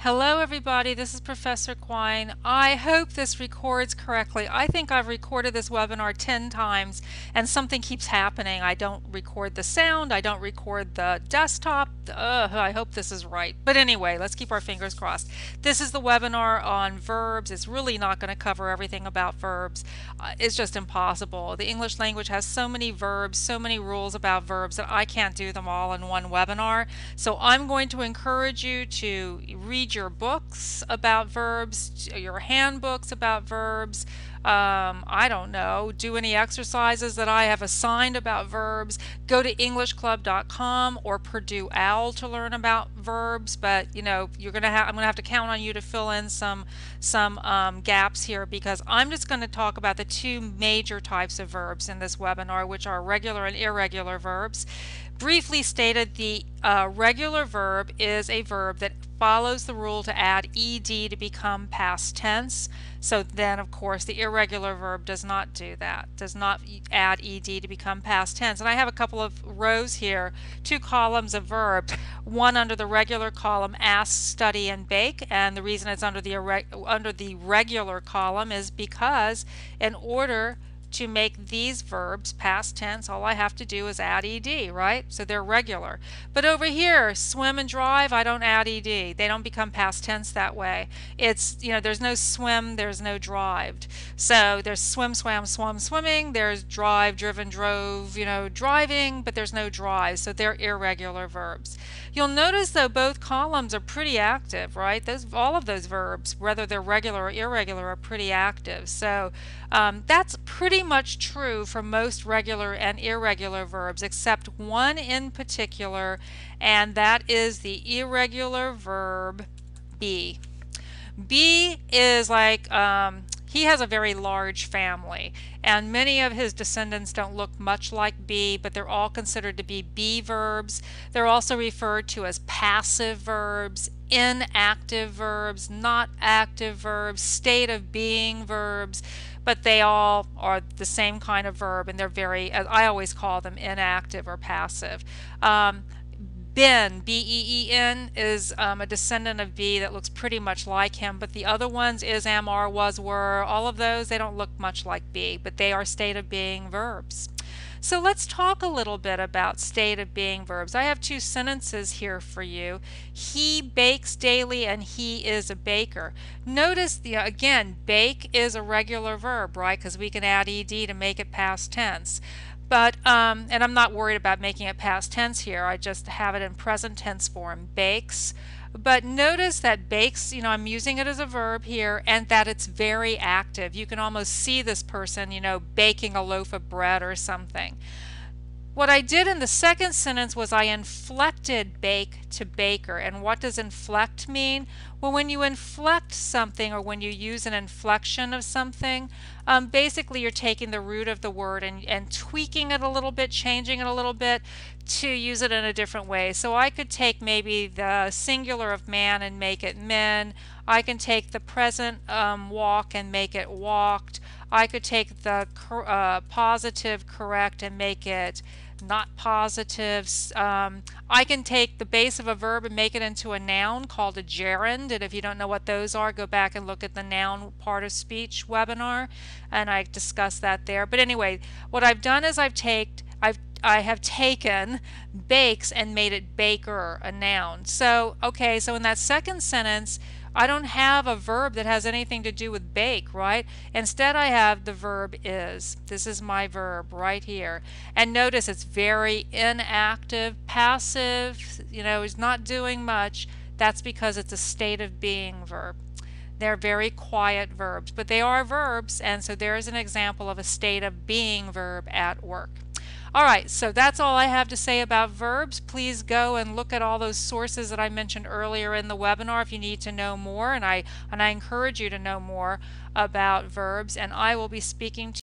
Hello everybody, this is Professor Quine. I hope this records correctly. I think I've recorded this webinar 10 times and something keeps happening. I don't record the sound, I don't record the desktop. I hope this is right. But anyway, let's keep our fingers crossed. This is the webinar on verbs. It's really not going to cover everything about verbs. It's just impossible. The English language has so many verbs, so many rules about verbs that I can't do them all in one webinar. So I'm going to encourage you to read your books about verbs, your handbooks about verbs. I don't know, do any exercises that I have assigned about verbs. Go to EnglishClub.com or Purdue OWL to learn about verbs. But you know, I'm gonna have to count on you to fill in some gaps here, because I'm just going to talk about the two major types of verbs in this webinar, which are regular and irregular verbs. Briefly stated, the regular verb is a verb that follows the rule to add ed to become past tense. So then, of course, the irregular verb does not do that, does not add ed to become past tense. And I have a couple of rows here, two columns of verbs. One under the regular column, ask, study, and bake. And the reason it's under the regular column is because in order to make these verbs past tense, all I have to do is add ed, right? So they're regular. But over here, swim and drive, I don't add ed. They don't become past tense that way. It's, you know, there's no swim, there's no drived. So there's swim, swam, swum, swimming. There's drive, driven, drove, you know, driving, but there's no drive. So they're irregular verbs. You'll notice though both columns are pretty active, right? All of those verbs, whether they're regular or irregular, are pretty active. So that's pretty much true for most regular and irregular verbs, except one in particular, and that is the irregular verb be. Be is like, he has a very large family, and many of his descendants don't look much like be, but they're all considered to be verbs. They're also referred to as passive verbs, inactive verbs, not active verbs, state of being verbs, but they all are the same kind of verb, and they're very, as I always call them, inactive or passive. Ben, B-E-E-N, is a descendant of be that looks pretty much like him, but the other ones, is, am, are, was, were, all of those, they don't look much like be, but they are state of being verbs. So let's talk a little bit about state of being verbs. I have two sentences here for you. He bakes daily and he is a baker. Notice, again, bake is a regular verb, right? Because we can add ed to make it past tense. But, and I'm not worried about making it past tense here, I just have it in present tense form, bakes. But notice that bakes, you know, I'm using it as a verb here, and that it's very active. You can almost see this person, you know, baking a loaf of bread or something. What I did in the second sentence was I inflected bake to baker. And what does inflect mean? Well, when you inflect something, or when you use an inflection of something, basically you're taking the root of the word and tweaking it a little bit, changing it a little bit to use it in a different way. So I could take maybe the singular of man and make it men. I can take the present walk and make it walked. I could take the positive correct and make it not positives. I can take the base of a verb and make it into a noun called a gerund, and if you don't know what those are, go back and look at the noun part of speech webinar, and I discussed that there. But anyway, what I've done is I have taken bakes and made it baker, a noun. So okay, so in that second sentence, I don't have a verb that has anything to do with bake, right? Instead, I have the verb is. This is my verb right here. And notice it's very inactive, passive, you know, it's not doing much. That's because it's a state of being verb. They're very quiet verbs, but they are verbs, and so there's an example of a state of being verb at work. Alright, so that's all I have to say about verbs. Please go and look at all those sources that I mentioned earlier in the webinar if you need to know more, and I encourage you to know more about verbs, and I will be speaking to